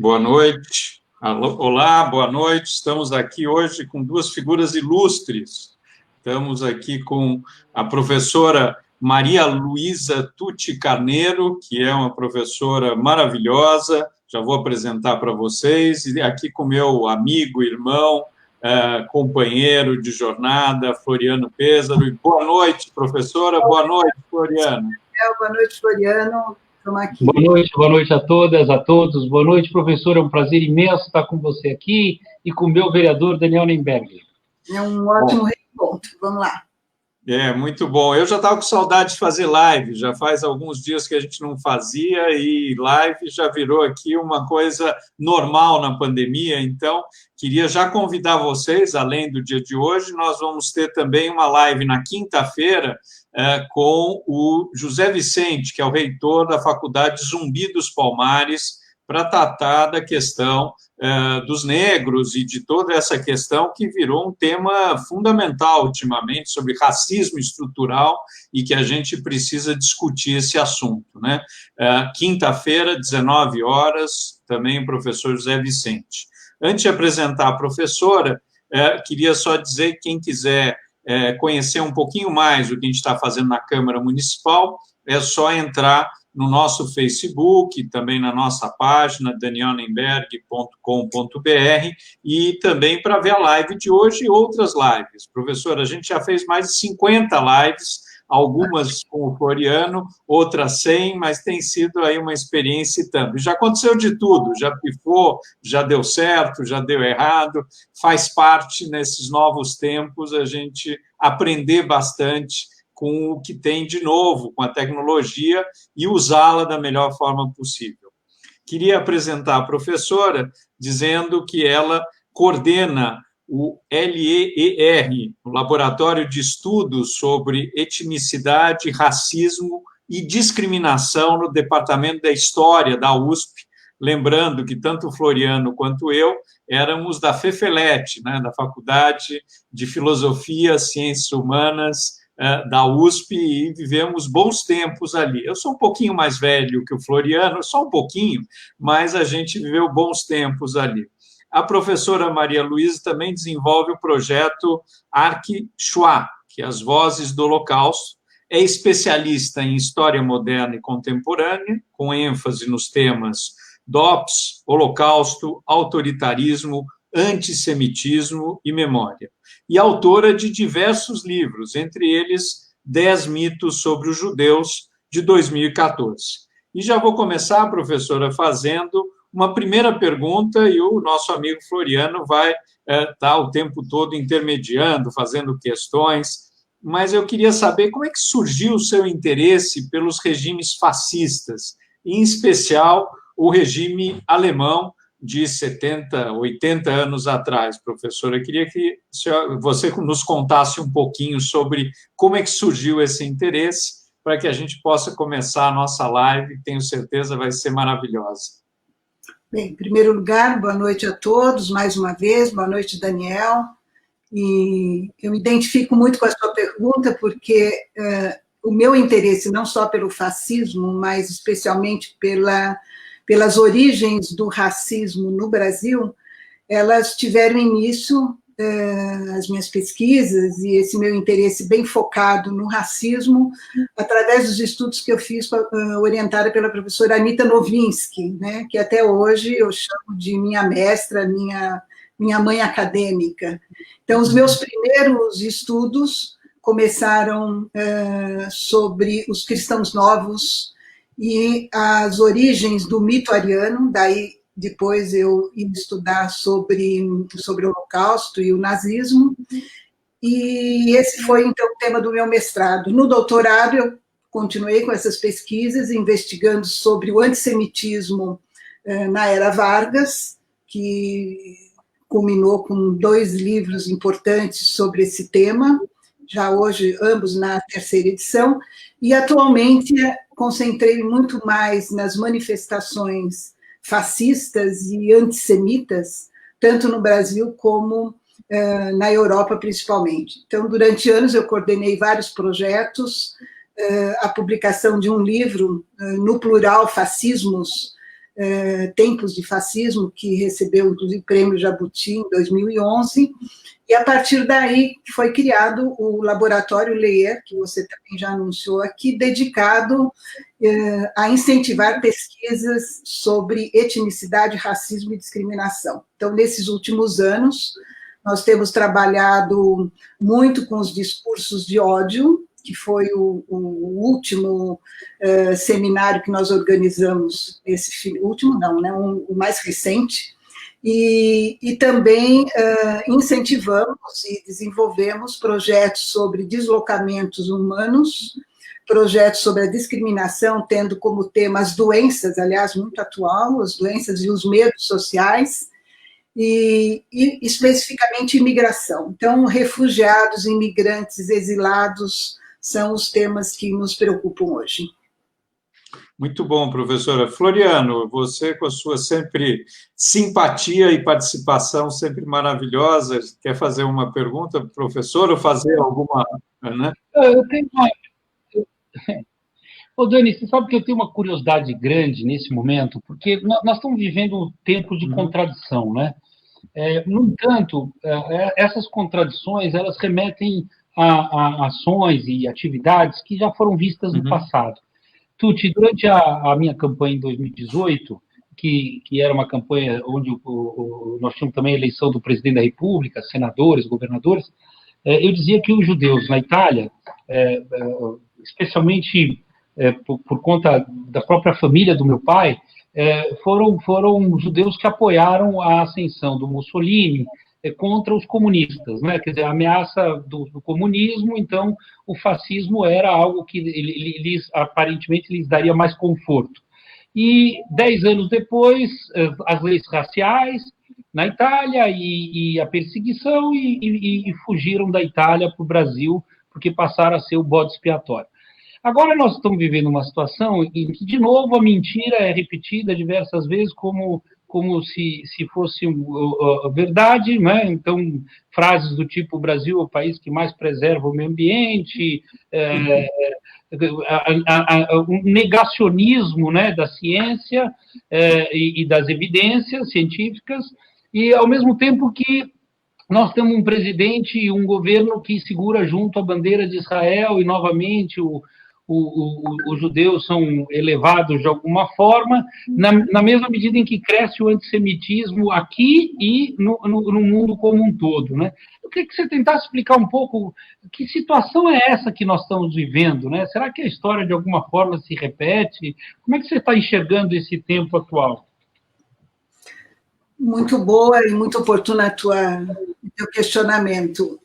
Boa noite. Olá, boa noite. Estamos aqui hoje com duas figuras ilustres. Estamos aqui com a professora Maria Luísa Tucci Carneiro, que é uma professora maravilhosa, já vou apresentar para vocês, e aqui com meu amigo, irmão, companheiro de jornada, Floriano Pêsaro. E boa noite, professora. Boa noite, Floriano. Boa noite, Floriano. Estamos aqui. Boa noite a todas, a todos. Boa noite, professor. É um prazer imenso estar com você aqui e com o meu vereador, Daniel Nemberg. É um ótimo reencontro. Vamos lá. Muito bom. Eu já estava com saudade de fazer live, já faz alguns dias que a gente não fazia e live já virou aqui uma coisa normal na pandemia, então queria já convidar vocês, além do dia de hoje, nós vamos ter também uma live na quinta-feira com o José Vicente, que é o reitor da Faculdade Zumbi dos Palmares, para tratar da questão dos negros e de toda essa questão que virou um tema fundamental ultimamente sobre racismo estrutural e que a gente precisa discutir esse assunto, né? Quinta-feira, 19 horas, também o professor José Vicente. Antes de apresentar a professora, queria só dizer que quem quiser conhecer um pouquinho mais o que a gente está fazendo na Câmara Municipal, é só entrar no nosso Facebook, também na nossa página, danielnemberg.com.br, e também para ver a live de hoje e outras lives. Professora, a gente já fez mais de 50 lives, algumas com o Floriano, outras 100, mas tem sido aí uma experiência e tanto. Já aconteceu de tudo, já pifou, já deu certo, já deu errado, faz parte, nesses novos tempos, a gente aprender bastante com o que tem de novo, com a tecnologia, e usá-la da melhor forma possível. Queria apresentar a professora dizendo que ela coordena o LEER, o Laboratório de Estudos sobre Etnicidade, Racismo e Discriminação no Departamento da História da USP, lembrando que tanto o Floriano quanto eu éramos da FEFELET, né, da Faculdade de Filosofia, Ciências Humanas, da USP, e vivemos bons tempos ali. Eu sou um pouquinho mais velho que o Floriano, só um pouquinho, mas a gente viveu bons tempos ali. A professora Maria Luísa também desenvolve o projeto Arc-Chua, que é as Vozes do Holocausto, é especialista em História Moderna e Contemporânea, com ênfase nos temas DOPS, Holocausto, Autoritarismo, Antissemitismo e Memória, e autora de diversos livros, entre eles 10 mitos sobre os judeus, de 2014. E já vou começar, professora, fazendo uma primeira pergunta, e o nosso amigo Floriano vai estar o tempo todo intermediando, fazendo questões, mas eu queria saber como é que surgiu o seu interesse pelos regimes fascistas, em especial o regime alemão, de 70, 80 anos atrás, professora. Eu queria que você nos contasse um pouquinho sobre como é que surgiu esse interesse, para que a gente possa começar a nossa live, que tenho certeza vai ser maravilhosa. Bem, em primeiro lugar, boa noite a todos, mais uma vez, boa noite, Daniel. E eu me identifico muito com a sua pergunta, porque o meu interesse, não só pelo fascismo, mas especialmente pelas origens do racismo no Brasil, elas tiveram início, as minhas pesquisas e esse meu interesse bem focado no racismo, através dos estudos que eu fiz orientada pela professora Anita Novinsky, né, que até hoje eu chamo de minha mestra, minha mãe acadêmica. Então, os meus primeiros estudos começaram sobre os cristãos novos e as origens do mito ariano. Daí depois eu ia estudar sobre o Holocausto e o nazismo, e esse foi então o tema do meu mestrado. No doutorado eu continuei com essas pesquisas, investigando sobre o antissemitismo na era Vargas, que culminou com 2 livros importantes sobre esse tema, já hoje ambos na 3ª edição, e atualmente concentrei muito mais nas manifestações fascistas e antissemitas, tanto no Brasil como na Europa, principalmente. Então, durante anos, eu coordenei vários projetos, a publicação de um livro, no plural, Fascismos, Tempos de Fascismo, que recebeu, inclusive, o Prêmio Jabuti em 2011, e a partir daí foi criado o Laboratório Leer, que você também já anunciou aqui, dedicado a incentivar pesquisas sobre etnicidade, racismo e discriminação. Então, nesses últimos anos, nós temos trabalhado muito com os discursos de ódio, que foi o último seminário que nós organizamos, último não, né, o mais recente, e também incentivamos e desenvolvemos projetos sobre deslocamentos humanos, projetos sobre a discriminação, tendo como tema as doenças, aliás, muito atual, as doenças e os medos sociais, e especificamente imigração. Então, refugiados, imigrantes, exilados são os temas que nos preocupam hoje. Muito bom, professora. Floriano, você com a sua sempre simpatia e participação sempre maravilhosa, quer fazer uma pergunta, professor, ou fazer alguma... Né? Eu tenho uma... Ô, Dani, você sabe que eu tenho uma curiosidade grande nesse momento, porque nós estamos vivendo um tempo de contradição, né? No entanto, essas contradições, elas remetem a ações e atividades que já foram vistas no passado. Tuti, durante a minha campanha em 2018, que era uma campanha onde nós tínhamos também a eleição do presidente da República, senadores, governadores, eu dizia que os judeus na Itália, especialmente por conta da própria família do meu pai, foram judeus que apoiaram a ascensão do Mussolini contra os comunistas, né? Quer dizer, a ameaça do comunismo, então o fascismo era algo que aparentemente lhes daria mais conforto. E 10 anos depois, as leis raciais na Itália e a perseguição e fugiram da Itália para o Brasil, porque passaram a ser o bode expiatório. Agora nós estamos vivendo uma situação em que, de novo, a mentira é repetida diversas vezes como se fosse verdade, né? Então, frases do tipo: o Brasil é o país que mais preserva o meio ambiente, um negacionismo, né, da ciência e das evidências científicas, e, ao mesmo tempo que nós temos um presidente e um governo que segura junto a bandeira de Israel e, novamente, os judeus são elevados de alguma forma, na mesma medida em que cresce o antissemitismo aqui e no mundo como um todo, né? Eu queria que você tentasse explicar um pouco que situação é essa que nós estamos vivendo, né? Será que a história, de alguma forma, se repete? Como é que você está enxergando esse tempo atual? Muito boa e muito oportuna o teu questionamento.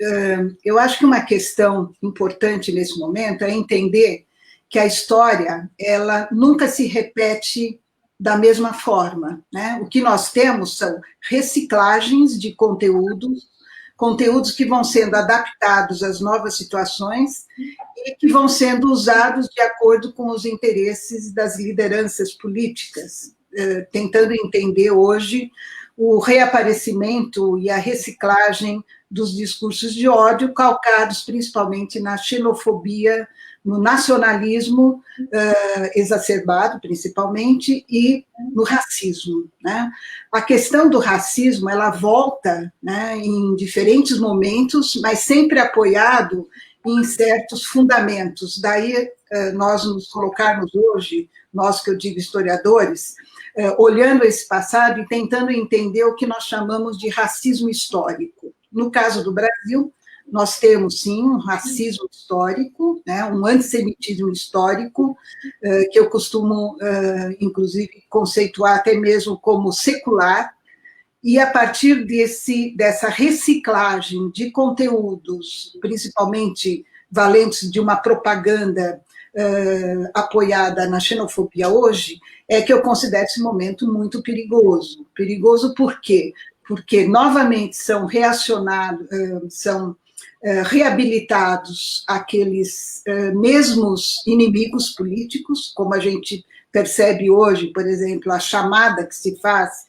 Eu acho que uma questão importante nesse momento é entender que a história, ela nunca se repete da mesma forma, né? O que nós temos são reciclagens de conteúdos que vão sendo adaptados às novas situações e que vão sendo usados de acordo com os interesses das lideranças políticas, tentando entender hoje o reaparecimento e a reciclagem dos discursos de ódio, calcados principalmente na xenofobia, no nacionalismo exacerbado, principalmente, e no racismo, né? A questão do racismo, ela volta, né, em diferentes momentos, mas sempre apoiado em certos fundamentos. Daí, nós nos colocarmos hoje, nós que eu digo historiadores, olhando esse passado e tentando entender o que nós chamamos de racismo histórico. No caso do Brasil, nós temos, sim, um racismo histórico, né, um antissemitismo histórico, que eu costumo, inclusive, conceituar até mesmo como secular, e a partir dessa reciclagem de conteúdos, principalmente valentes de uma propaganda apoiada na xenofobia hoje, é que eu considero esse momento muito perigoso. Perigoso por quê? Porque, novamente, são reabilitados aqueles mesmos inimigos políticos, como a gente percebe hoje, por exemplo, a chamada que se faz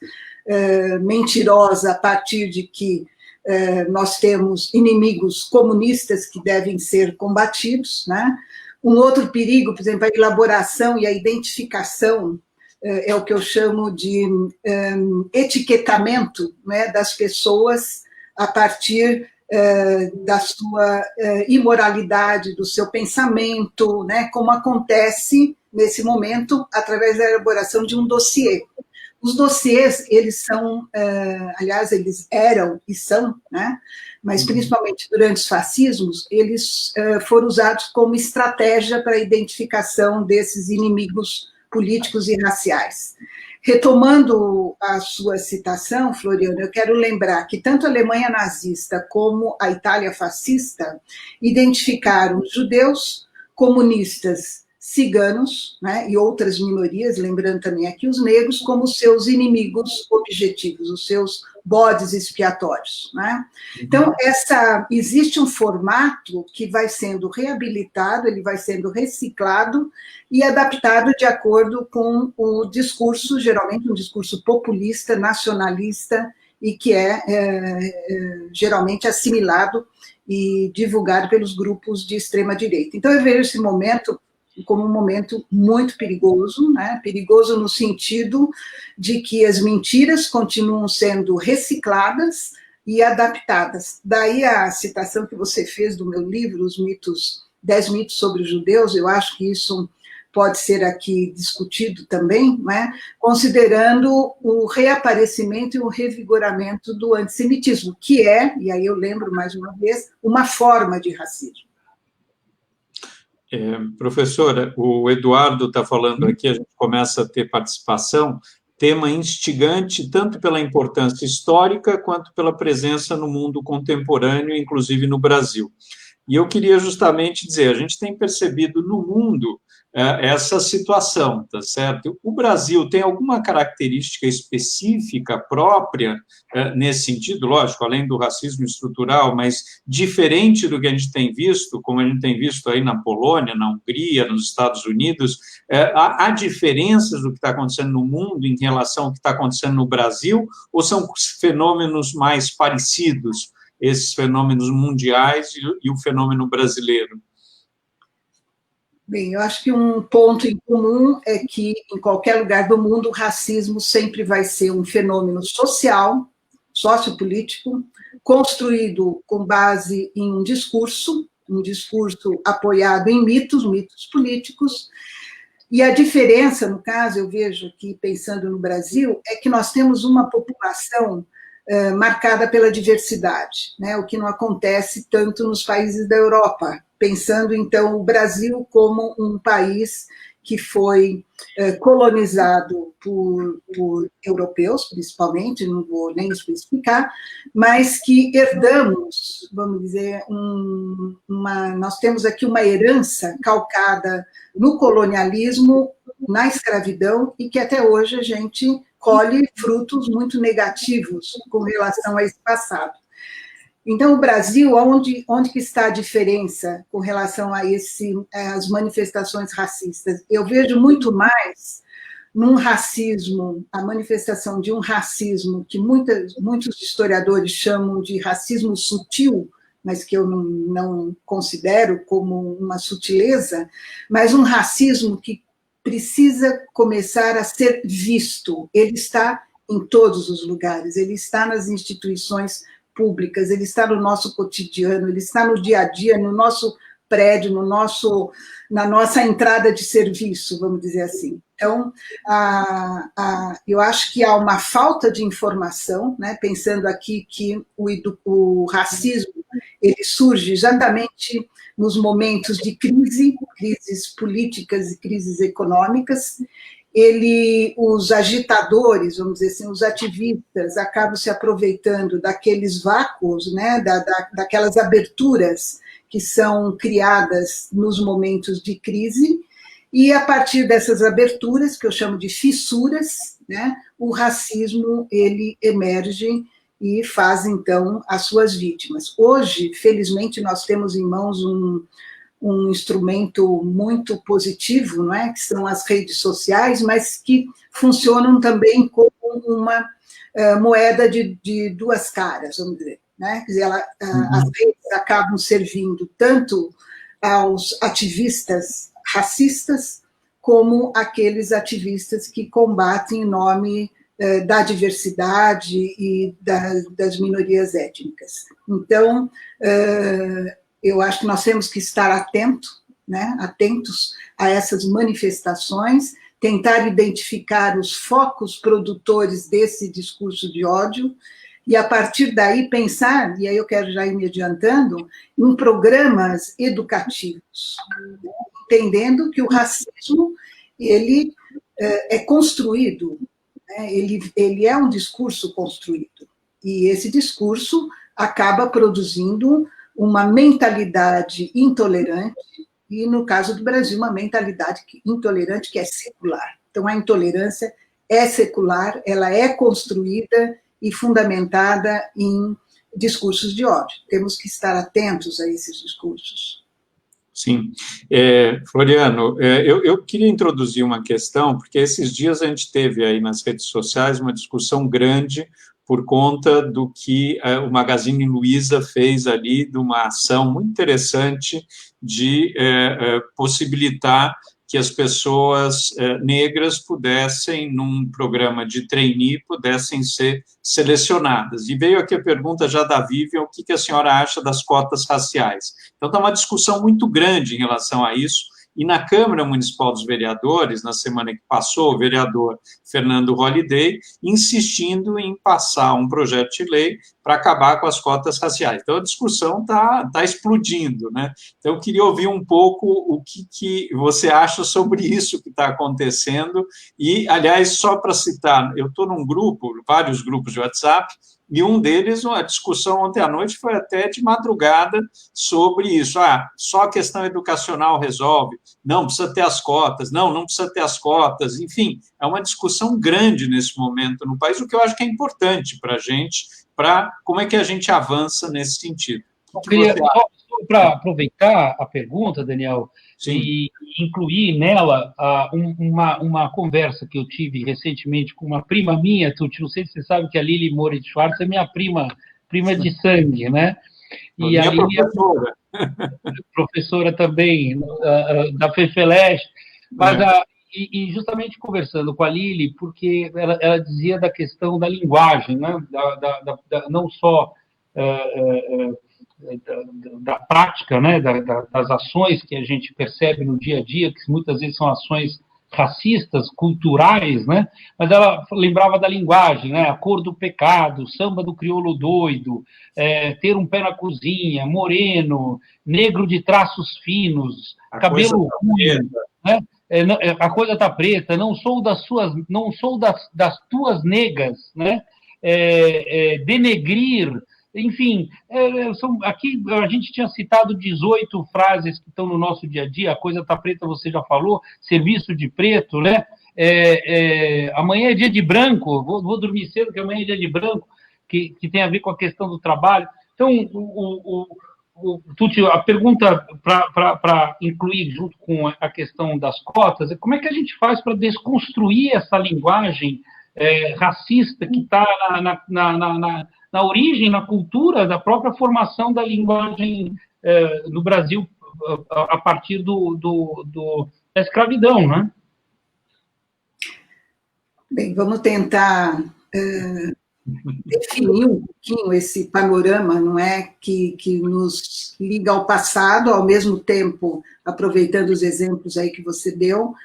mentirosa a partir de que nós temos inimigos comunistas que devem ser combatidos, né? Um outro perigo, por exemplo, a elaboração e a identificação é o que eu chamo de etiquetamento, né, das pessoas a partir da sua imoralidade, do seu pensamento, né, como acontece nesse momento através da elaboração de um dossiê. Os dossiês, eles são, aliás, eles eram e são, né, mas principalmente durante os fascismos, eles foram usados como estratégia para a identificação desses inimigos políticos e raciais. Retomando a sua citação, Floriano, eu quero lembrar que tanto a Alemanha nazista como a Itália fascista identificaram judeus, comunistas, ciganos, né, e outras minorias, lembrando também aqui os negros, como seus inimigos objetivos, os seus bodes expiatórios, né? Então, existe um formato que vai sendo reabilitado, ele vai sendo reciclado e adaptado de acordo com o discurso, geralmente um discurso populista, nacionalista, e que geralmente assimilado e divulgado pelos grupos de extrema-direita. Então, eu vejo esse momento como um momento muito perigoso, né? Perigoso no sentido de que as mentiras continuam sendo recicladas e adaptadas. Daí a citação que você fez do meu livro, Os Mitos, 10 Mitos sobre os Judeus, eu acho que isso pode ser aqui discutido também, né? Considerando o reaparecimento e o revigoramento do antissemitismo, que e aí eu lembro mais uma vez, uma forma de racismo. Professora, o Eduardo está falando aqui, a gente começa a ter participação, tema instigante tanto pela importância histórica quanto pela presença no mundo contemporâneo, inclusive no Brasil. E eu queria justamente dizer, a gente tem percebido no mundo essa situação, tá certo? O Brasil tem alguma característica específica própria nesse sentido, lógico, além do racismo estrutural, mas diferente do que a gente tem visto, como a gente tem visto aí na Polônia, na Hungria, nos Estados Unidos, há diferenças do que está acontecendo no mundo em relação ao que está acontecendo no Brasil, ou são fenômenos mais parecidos, esses fenômenos mundiais e o fenômeno brasileiro? Bem, eu acho que um ponto em comum é que, em qualquer lugar do mundo, o racismo sempre vai ser um fenômeno social, sociopolítico, construído com base em um discurso apoiado em mitos políticos, e a diferença, no caso, eu vejo aqui, pensando no Brasil, é que nós temos uma população marcada pela diversidade, né? O que não acontece tanto nos países da Europa, pensando, então, o Brasil como um país que foi colonizado por europeus, principalmente, não vou nem especificar, mas que herdamos, vamos dizer, nós temos aqui uma herança calcada no colonialismo, na escravidão, e que até hoje a gente colhe frutos muito negativos com relação a esse passado. Então, o Brasil, onde que está a diferença com relação a as manifestações racistas? Eu vejo muito mais num racismo, a manifestação de um racismo que muitos historiadores chamam de racismo sutil, mas que eu não considero como uma sutileza, mas um racismo que precisa começar a ser visto. Ele está em todos os lugares, ele está nas instituições públicas, ele está no nosso cotidiano, ele está no dia a dia, no nosso prédio, na nossa entrada de serviço, vamos dizer assim. Então, eu acho que há uma falta de informação, né, pensando aqui que o racismo ele surge exatamente nos momentos de crises políticas e crises econômicas. Os agitadores, vamos dizer assim, os ativistas, acabam se aproveitando daqueles vácuos, né, daquelas aberturas que são criadas nos momentos de crise, e a partir dessas aberturas, que eu chamo de fissuras, né, o racismo ele emerge e faz, então, as suas vítimas. Hoje, felizmente, nós temos em mãos um instrumento muito positivo, não é? Que são as redes sociais, mas que funcionam também como uma moeda de duas caras, vamos dizer. Né? Quer dizer, as redes acabam servindo tanto aos ativistas racistas como aqueles ativistas que combatem em nome da diversidade e das minorias étnicas. Então, eu acho que nós temos que estar atentos a essas manifestações, tentar identificar os focos produtores desse discurso de ódio, e, a partir daí, pensar, e aí eu quero já ir me adiantando, em programas educativos, entendendo que o racismo ele é construído, né? Ele é um discurso construído, e esse discurso acaba produzindo uma mentalidade intolerante, e, no caso do Brasil, uma mentalidade intolerante que é secular. Então, a intolerância é secular, ela é construída e fundamentada em discursos de ódio. Temos que estar atentos a esses discursos. Sim. Floriano, eu queria introduzir uma questão, porque esses dias a gente teve aí nas redes sociais uma discussão grande por conta do que o Magazine Luiza fez ali, de uma ação muito interessante de possibilitar que as pessoas negras pudessem, num programa de trainee, pudessem ser selecionadas. E veio aqui a pergunta já da Vivian, o que a senhora acha das cotas raciais? Então, está uma discussão muito grande em relação a isso, e na Câmara Municipal dos Vereadores, na semana que passou, o vereador Fernando Holliday insistindo em passar um projeto de lei para acabar com as cotas raciais. Então, a discussão está explodindo, né? Então, eu queria ouvir um pouco o que você acha sobre isso que está acontecendo. E, aliás, só para citar, eu estou num grupo, vários grupos de WhatsApp, e um deles, a discussão ontem à noite foi até de madrugada sobre isso. Só a questão educacional resolve, não precisa ter as cotas, não precisa ter as cotas, enfim, é uma discussão grande nesse momento no país, o que eu acho que é importante para a gente, para como é que a gente avança nesse sentido. Para aproveitar a pergunta, Daniel, sim, e incluir nela uma conversa que eu tive recentemente com uma prima minha, Tuti, não sei se você sabe que a Lili Moritz Schwartz é minha prima de sangue, né? E a Lili é professora também da FEFELESH, mas e justamente conversando com a Lili, porque ela dizia da questão da linguagem, né? Não só da prática, né, das ações que a gente percebe no dia a dia, que muitas vezes são ações racistas, culturais, né, mas ela lembrava da linguagem, né, a cor do pecado, o samba do crioulo doido, ter um pé na cozinha, moreno, negro de traços finos, cabelo ruim, né, a coisa tá preta, não sou das tuas negas, né, denegrir. Enfim, aqui a gente tinha citado 18 frases que estão no nosso dia a dia, a coisa está preta, você já falou, serviço de preto, né? Amanhã é dia de branco, vou dormir cedo, que amanhã é dia de branco, que tem a ver com a questão do trabalho. Então, Tuti, a pergunta para incluir junto com a questão das cotas é como é que a gente faz para desconstruir essa linguagem racista que está na origem, na cultura da própria formação da linguagem no Brasil a partir da escravidão, né? Bem, vamos tentar definir um pouquinho esse panorama, não é, que nos liga ao passado, ao mesmo tempo, aproveitando os exemplos aí que você deu,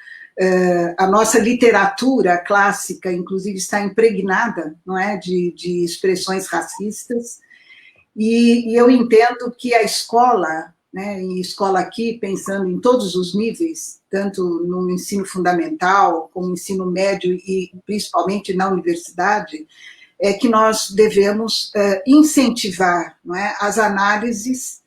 a nossa literatura clássica, inclusive, está impregnada, não é, de expressões racistas, e eu entendo que a escola, né, e escola aqui, pensando em todos os níveis, tanto no ensino fundamental, como no ensino médio e principalmente na universidade, é que nós devemos incentivar, não é, as análises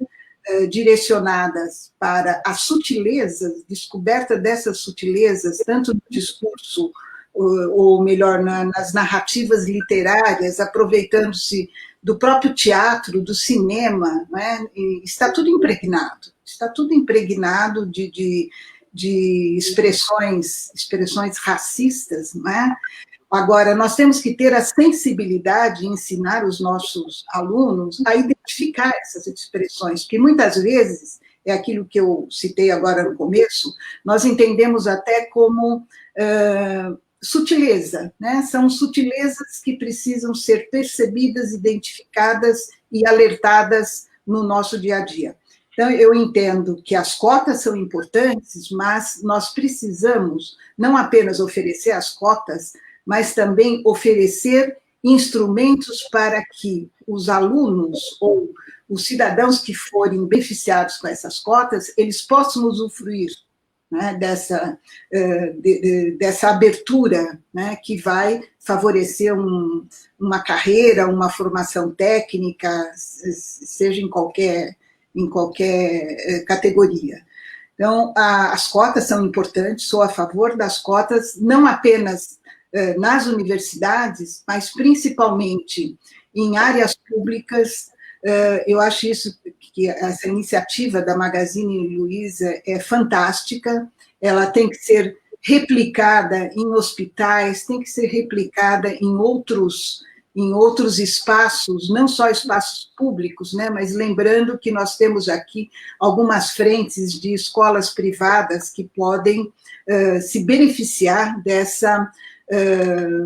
direcionadas para as sutilezas, descoberta dessas sutilezas, tanto no discurso, ou melhor, nas narrativas literárias, aproveitando-se do próprio teatro, do cinema, não é? Está tudo impregnado de expressões racistas, não é? Agora, nós temos que ter a sensibilidade de ensinar os nossos alunos a identificar essas expressões, que muitas vezes é aquilo que eu citei agora no começo, nós entendemos até como sutileza, né? São sutilezas que precisam ser percebidas, identificadas e alertadas no nosso dia a dia. Então, eu entendo que as cotas são importantes, mas nós precisamos não apenas oferecer as cotas, mas também oferecer instrumentos para que os alunos ou os cidadãos que forem beneficiados com essas cotas, eles possam usufruir, né, dessa abertura, né, que vai favorecer uma carreira, uma formação técnica, seja em qualquer categoria. Então, as cotas são importantes, sou a favor das cotas, não apenas nas universidades, mas principalmente em áreas públicas. Eu acho que essa iniciativa da Magazine Luiza é fantástica, ela tem que ser replicada em hospitais, tem que ser replicada em outros espaços, não só espaços públicos, né, mas lembrando que nós temos aqui algumas frentes de escolas privadas que podem se beneficiar dessa,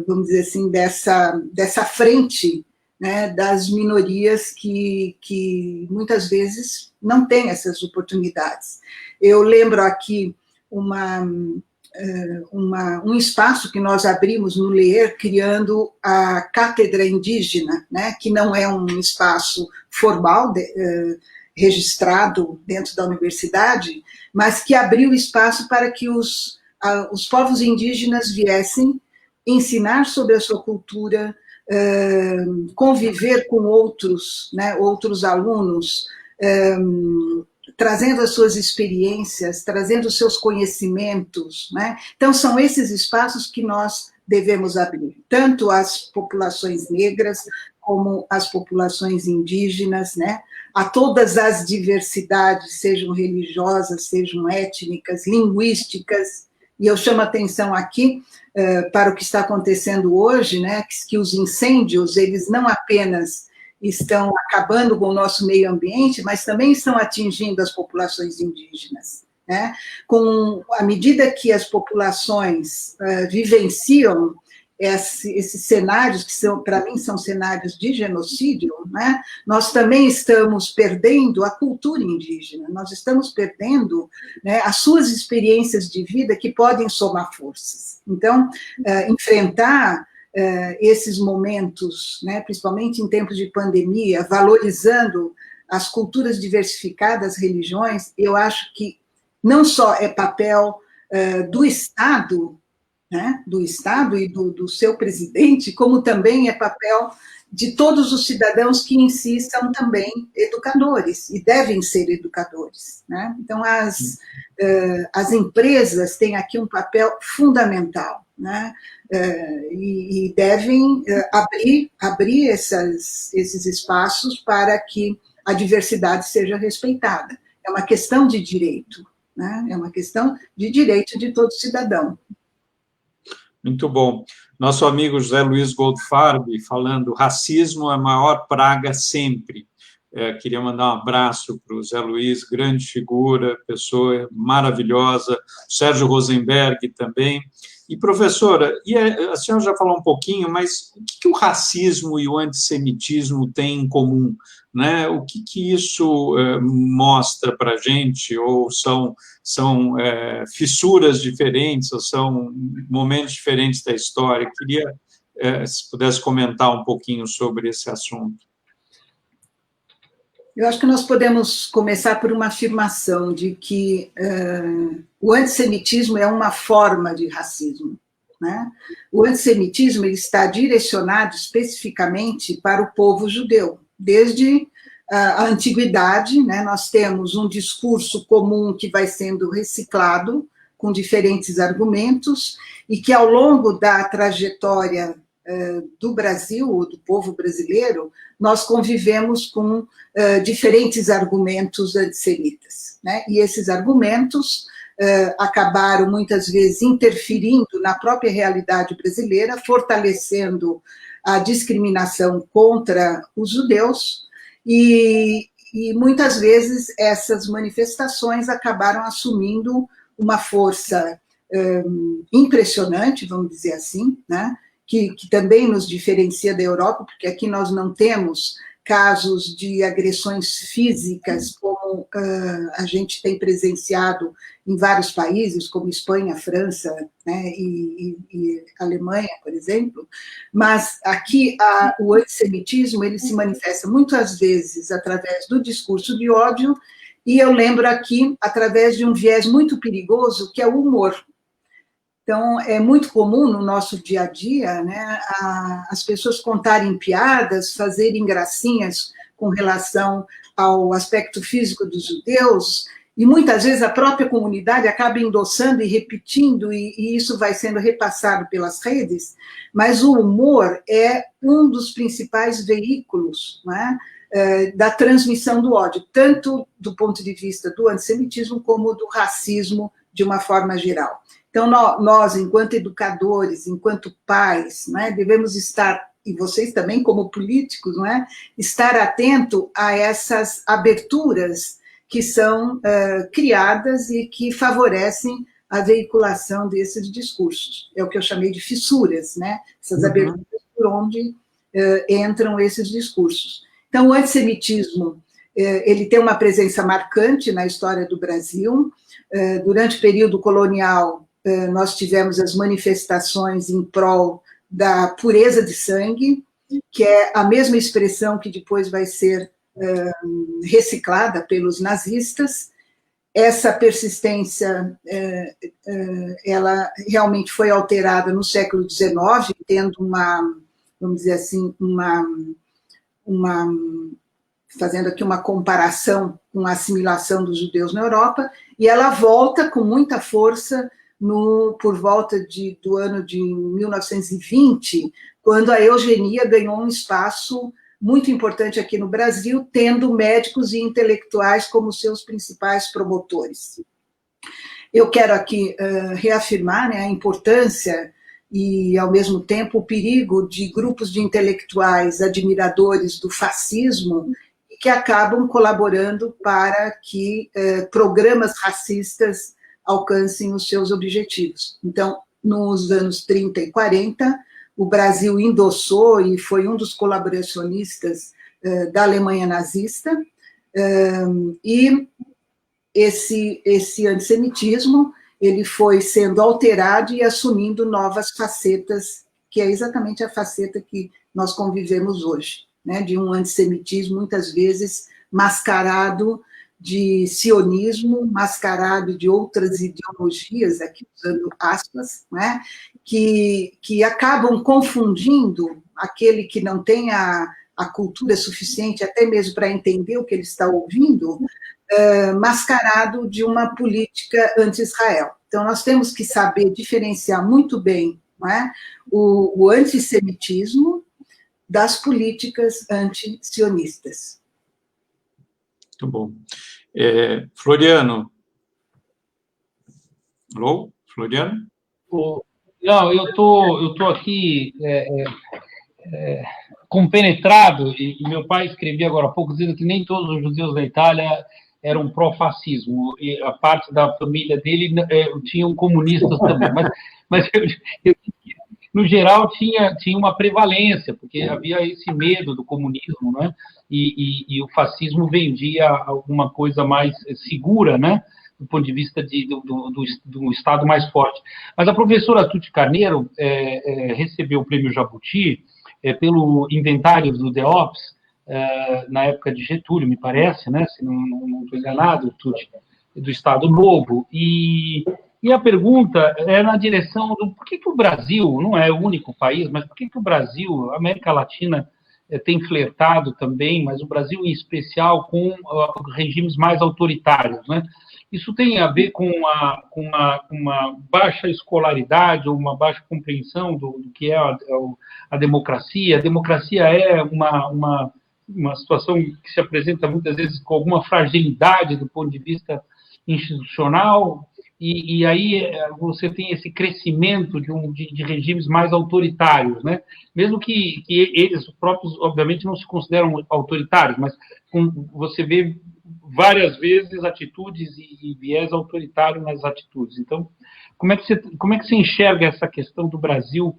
vamos dizer assim, dessa frente, né, das minorias que muitas vezes não têm essas oportunidades. Eu lembro aqui um espaço que nós abrimos no LEER, criando a Cátedra Indígena, né, que não é um espaço formal, registrado dentro da universidade, mas que abriu espaço para que os povos indígenas viessem ensinar sobre a sua cultura, conviver com outros, né, outros alunos, trazendo as suas experiências, trazendo os seus conhecimentos, né? Então, são esses espaços que nós devemos abrir, tanto as populações negras como as populações indígenas, né? A todas as diversidades, sejam religiosas, sejam étnicas, linguísticas, e eu chamo a atenção aqui para o que está acontecendo hoje, né? Que os incêndios, eles não apenas estão acabando com o nosso meio ambiente, mas também estão atingindo as populações indígenas, né? À medida que as populações vivenciam esses cenários, que para mim são cenários de genocídio, né? Nós também estamos perdendo a cultura indígena, nós estamos perdendo, né, as suas experiências de vida que podem somar forças. Então, enfrentar esses momentos, né, principalmente em tempos de pandemia, valorizando as culturas diversificadas, religiões, eu acho que não só é papel do Estado, né, do Estado e do seu presidente, como também é papel de todos os cidadãos que em si são também educadores, e devem ser educadores, né? Então, as empresas têm aqui um papel fundamental, né? E devem abrir esses espaços para que a diversidade seja respeitada. É uma questão de direito, né? É uma questão de direito de todo cidadão. Muito bom. Nosso amigo José Luiz Goldfarb falando, racismo é a maior praga sempre. Queria mandar um abraço para o Zé Luiz, grande figura, pessoa maravilhosa, Sérgio Rosenberg também. E, professora, a senhora já falou um pouquinho, mas o que o racismo e o antissemitismo têm em comum, né? O que isso mostra para a gente? Ou são fissuras diferentes, ou são momentos diferentes da história? Queria, se pudesse comentar um pouquinho sobre esse assunto. Eu acho que nós podemos começar por uma afirmação de que o antissemitismo é uma forma de racismo, né? O antissemitismo ele está direcionado especificamente para o povo judeu. Desde a antiguidade, né, nós temos um discurso comum que vai sendo reciclado com diferentes argumentos e que, ao longo da trajetória do Brasil, do povo brasileiro, nós convivemos com diferentes argumentos antissemitas, né? E esses argumentos acabaram, muitas vezes, interferindo na própria realidade brasileira, fortalecendo a discriminação contra os judeus, e e muitas vezes essas manifestações acabaram assumindo uma força impressionante, vamos dizer assim, né? Que também nos diferencia da Europa, porque aqui nós não temos casos de agressões físicas, como a gente tem presenciado em vários países, como Espanha, França, né, e Alemanha, por exemplo, mas aqui o antissemitismo ele se manifesta muitas vezes através do discurso de ódio, e eu lembro aqui através de um viés muito perigoso, que é o humor. Então, é muito comum no nosso dia a dia, né, as pessoas contarem piadas, fazerem gracinhas com relação ao aspecto físico dos judeus, e muitas vezes a própria comunidade acaba endossando e repetindo, e isso vai sendo repassado pelas redes, mas o humor é um dos principais veículos, né, da transmissão do ódio, tanto do ponto de vista do antissemitismo como do racismo de uma forma geral. Então, nós, enquanto educadores, enquanto pais, né, devemos estar, e vocês também como políticos, né, estar atento a essas aberturas que são criadas e que favorecem a veiculação desses discursos. É o que eu chamei de fissuras, né, essas aberturas por onde entram esses discursos. Então, o antissemitismo ele tem uma presença marcante na história do Brasil. Durante o período colonial, nós tivemos as manifestações em prol da pureza de sangue, que é a mesma expressão que depois vai ser reciclada pelos nazistas. Essa persistência, ela realmente foi alterada no século XIX, tendo vamos dizer assim, fazendo aqui uma comparação com a assimilação dos judeus na Europa, e ela volta com muita força por volta do ano de 1920, quando a eugenia ganhou um espaço muito importante aqui no Brasil, tendo médicos e intelectuais como seus principais promotores. Eu quero aqui reafirmar, né, a importância e, ao mesmo tempo, o perigo de grupos de intelectuais admiradores do fascismo que acabam colaborando para que programas racistas alcancem os seus objetivos. Então, nos anos 30 e 40, o Brasil endossou e foi um dos colaboracionistas da Alemanha nazista, e esse antissemitismo ele foi sendo alterado e assumindo novas facetas, que é exatamente a faceta que nós convivemos hoje, né, de um antissemitismo muitas vezes mascarado de sionismo, mascarado de outras ideologias, aqui usando aspas, né, que acabam confundindo aquele que não tem a cultura suficiente, até mesmo para entender o que ele está ouvindo, mascarado de uma política anti-Israel. Então, nós temos que saber diferenciar muito bem, né, o antissemitismo das políticas anti-sionistas. Muito bom. Floriano. Alô? Floriano? Não, eu tô aqui compenetrado, e meu pai escrevia agora há pouco dizendo que nem todos os judeus da Itália eram pró-fascismo, e a parte da família dele tinham comunistas também, mas eu no geral, tinha uma prevalência, porque havia esse medo do comunismo, né? E o fascismo vendia alguma coisa mais segura, né? Do ponto de vista do Estado mais forte. Mas a professora Tuti Carneiro recebeu o prêmio Jabuti pelo inventário do DEOPS, na época de Getúlio, me parece, né? Se não estou enganado, Tuti, do Estado Novo, e a pergunta é na direção do por que o Brasil, não é o único país, mas por que o Brasil, a América Latina, tem flertado também, mas o Brasil em especial, com regimes mais autoritários, né? Isso tem a ver com uma baixa escolaridade ou uma baixa compreensão do que é a democracia. A democracia é uma situação que se apresenta muitas vezes com alguma fragilidade do ponto de vista institucional. e aí você tem esse crescimento de regimes mais autoritários, né? Mesmo que eles próprios, obviamente, não se consideram autoritários, mas você vê várias vezes atitudes e viés autoritário nas atitudes. Então, como é que você enxerga essa questão do Brasil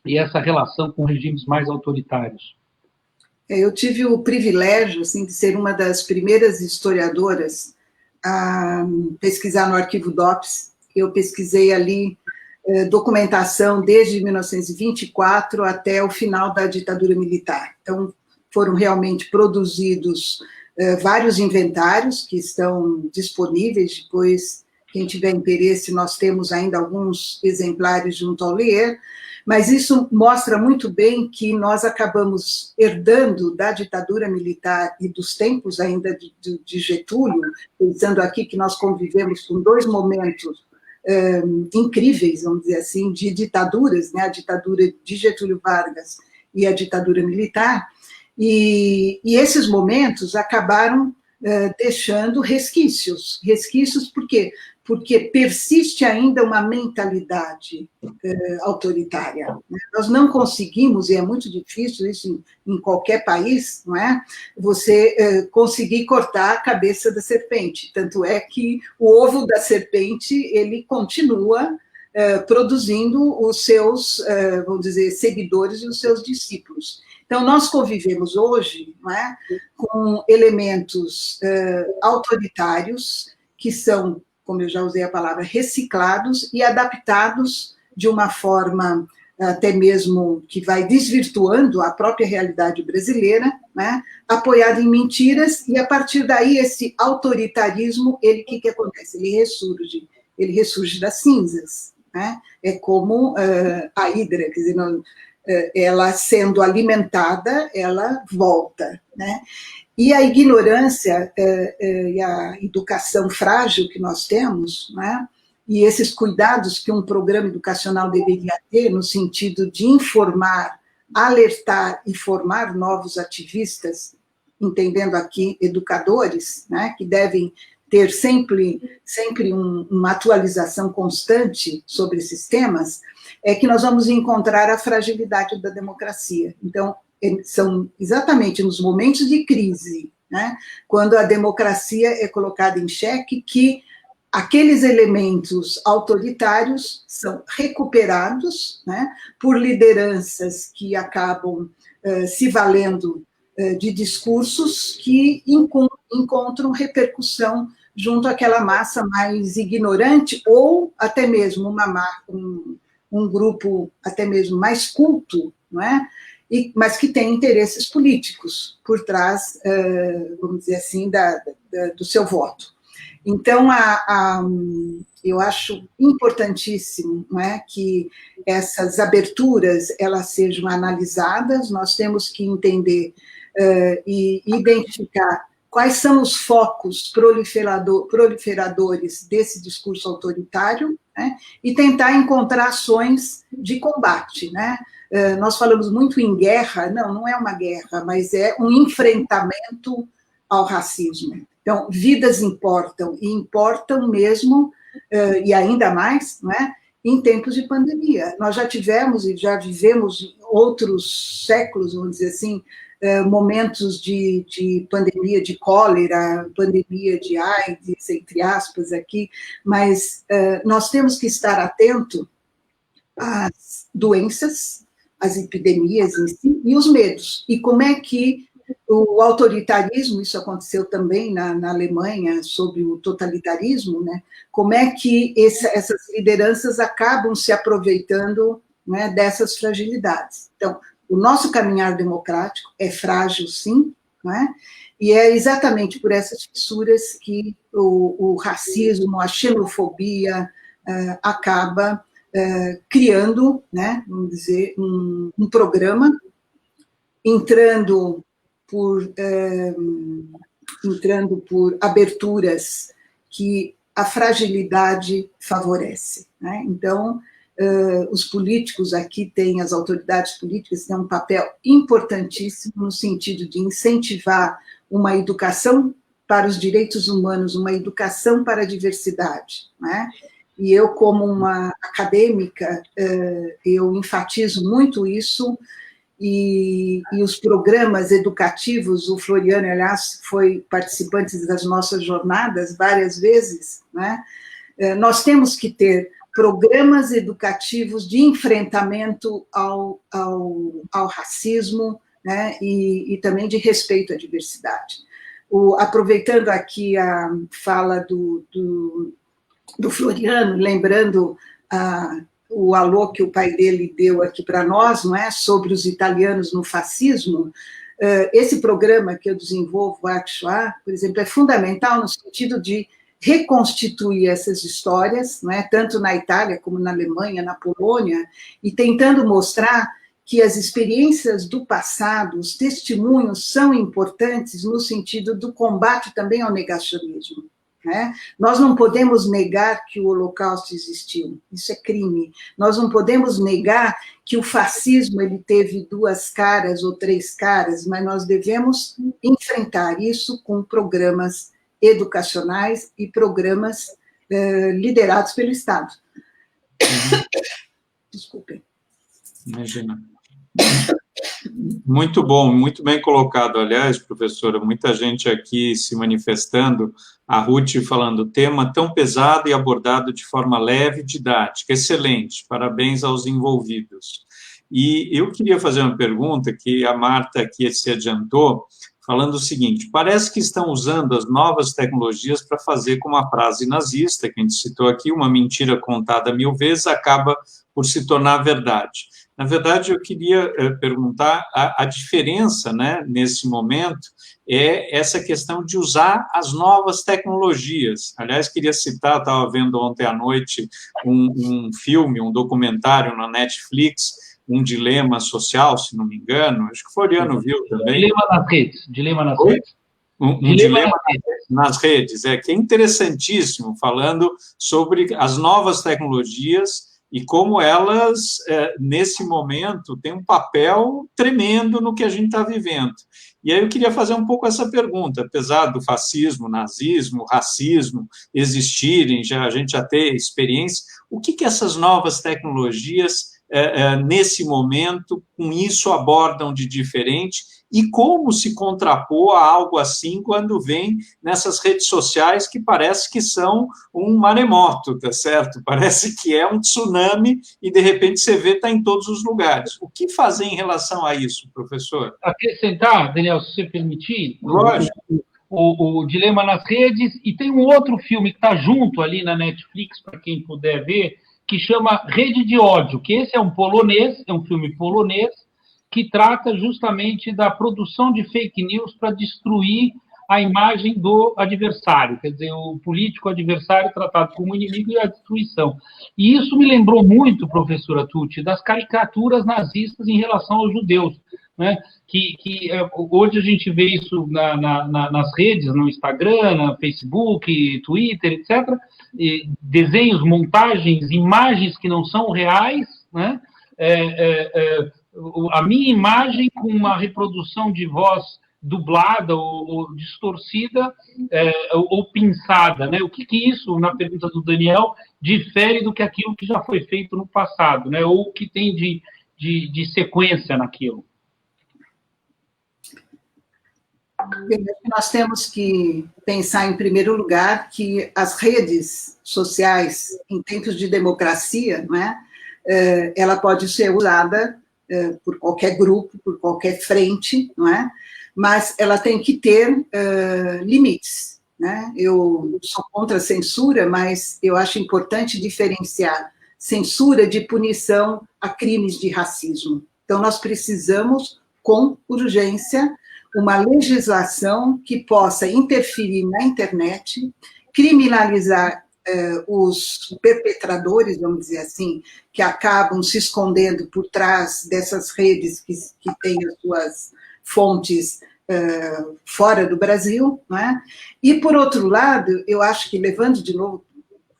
e essa relação com regimes mais autoritários? Eu tive o privilégio, assim, de ser uma das primeiras historiadoras a pesquisar no arquivo DOPS. Eu pesquisei ali documentação desde 1924 até o final da ditadura militar. Então, foram realmente produzidos vários inventários que estão disponíveis. Depois, quem tiver interesse, nós temos ainda alguns exemplares junto ao LEER, mas isso mostra muito bem que nós acabamos herdando da ditadura militar e dos tempos ainda de Getúlio, pensando aqui que nós convivemos com dois momentos incríveis, vamos dizer assim, de ditaduras, né? A ditadura de Getúlio Vargas e a ditadura militar, e esses momentos acabaram deixando resquícios. Resquícios por quê? Porque persiste ainda uma mentalidade autoritária. Nós não conseguimos, e é muito difícil isso em qualquer país, não é? Você conseguir cortar a cabeça da serpente. Tanto é que o ovo da serpente, ele continua produzindo os seus, vamos dizer, seguidores e os seus discípulos. Então, nós convivemos hoje, não é, com elementos autoritários que são, como eu já usei a palavra, reciclados e adaptados de uma forma até mesmo que vai desvirtuando a própria realidade brasileira, né, apoiado em mentiras, e a partir daí esse autoritarismo, ele, o que acontece? Ele ressurge das cinzas, né? É como a hidra, quer dizer, ela sendo alimentada, ela volta, né? E a ignorância e a educação frágil que nós temos, né? E esses cuidados que um programa educacional deveria ter, no sentido de informar, alertar e formar novos ativistas, entendendo aqui educadores, né? Que devem ter sempre uma atualização constante sobre esses temas, é que nós vamos encontrar a fragilidade da democracia. Então, são exatamente nos momentos de crise, né, quando a democracia é colocada em xeque, que aqueles elementos autoritários são recuperados, né, por lideranças que acabam se valendo de discursos que encontram repercussão junto àquela massa mais ignorante, ou até mesmo um grupo até mesmo mais culto, não é? Mas que tem interesses políticos por trás, vamos dizer assim, do seu voto. Então, eu acho importantíssimo, não é, que essas aberturas elas sejam analisadas. Nós temos que entender e identificar quais são os focos proliferadores desse discurso autoritário, né, e tentar encontrar ações de combate, né? Nós falamos muito em guerra, não é uma guerra, mas é um enfrentamento ao racismo. Então, vidas importam, e importam mesmo, e ainda mais, não é, em tempos de pandemia. Nós já tivemos e já vivemos outros séculos, vamos dizer assim, momentos de pandemia de cólera, pandemia de AIDS, entre aspas aqui, mas nós temos que estar atento às doenças, às epidemias em si, e os medos. E como é que o autoritarismo, isso aconteceu também na Alemanha, sobre o totalitarismo, né? Como é que essas lideranças acabam se aproveitando, né, dessas fragilidades. Então, o nosso caminhar democrático é frágil, sim, não é? E é exatamente por essas fissuras que o racismo, a xenofobia acaba criando, né, vamos dizer, um programa, entrando por aberturas que a fragilidade favorece, né? Então, os políticos aqui têm, as autoridades políticas têm um papel importantíssimo no sentido de incentivar uma educação para os direitos humanos, uma educação para a diversidade, né? E eu, como uma acadêmica, eu enfatizo muito isso, e os programas educativos, o Floriano, aliás, foi participante das nossas jornadas várias vezes, né? Nós temos que ter programas educativos de enfrentamento ao racismo, né? E também de respeito à diversidade. Aproveitando aqui a fala do Floriano, lembrando o alô que o pai dele deu aqui para nós, não é, sobre os italianos no fascismo, esse programa que eu desenvolvo, Arte Shoah, por exemplo, é fundamental no sentido de reconstituir essas histórias, não é, tanto na Itália como na Alemanha, na Polônia, e tentando mostrar que as experiências do passado, os testemunhos são importantes no sentido do combate também ao negacionismo, né? Nós não podemos negar que o Holocausto existiu, isso é crime. Nós não podemos negar que o fascismo ele teve 2 caras ou 3 caras, mas nós devemos enfrentar isso com programas educacionais e programas liderados pelo Estado. Desculpem. Imagina. Muito bom, muito bem colocado. Aliás, professora, muita gente aqui se manifestando, a Ruth falando, tema tão pesado e abordado de forma leve e didática, excelente, parabéns aos envolvidos. E eu queria fazer uma pergunta que a Marta aqui se adiantou, falando o seguinte, parece que estão usando as novas tecnologias para fazer como a frase nazista, que a gente citou aqui, uma mentira contada 1000 vezes acaba por se tornar verdade. Na verdade, eu queria perguntar a diferença, né, nesse momento, é essa questão de usar as novas tecnologias. Aliás, queria citar, estava vendo ontem à noite um filme, um documentário na Netflix, um dilema social, se não me engano, acho que o Floriano viu também. Dilema nas redes. Dilema nas redes. Um dilema nas redes, que é interessantíssimo, falando sobre as novas tecnologias e como elas, nesse momento, têm um papel tremendo no que a gente está vivendo. E aí eu queria fazer um pouco essa pergunta, apesar do fascismo, nazismo, racismo existirem, a gente já ter experiência, o que essas novas tecnologias, nesse momento, com isso abordam de diferente e como se contrapor a algo assim quando vem nessas redes sociais que parece que são um maremoto, tá certo? Parece que é um tsunami e, de repente, você vê está em todos os lugares. O que fazer em relação a isso, professor? Acrescentar, Daniel, se você permitir, lógico, o Dilema nas Redes, e tem um outro filme que está junto ali na Netflix, para quem puder ver, que chama Rede de Ódio, que esse é um filme polonês, que trata justamente da produção de fake news para destruir a imagem do adversário, quer dizer, o político adversário tratado como inimigo e a destruição. E isso me lembrou muito, professora Tucci, das caricaturas nazistas em relação aos judeus, né? Que hoje a gente vê isso nas redes, no Instagram, no Facebook, Twitter, etc., e desenhos, montagens, imagens que não são reais, né? A minha imagem com uma reprodução de voz dublada ou distorcida ou pinçada, né? O que isso, na pergunta do Daniel, difere do que aquilo que já foi feito no passado, né? Ou o que tem de sequência naquilo? Nós temos que pensar, em primeiro lugar, que as redes sociais, em tempos de democracia, não é? Ela pode ser usada por qualquer grupo, por qualquer frente, não é? Mas ela tem que ter limites, né? Eu sou contra a censura, mas eu acho importante diferenciar censura de punição a crimes de racismo. Então, nós precisamos, com urgência, uma legislação que possa interferir na internet, criminalizar os perpetradores, vamos dizer assim, que acabam se escondendo por trás dessas redes que têm as suas fontes fora do Brasil, não é? E, por outro lado, eu acho que, levando de novo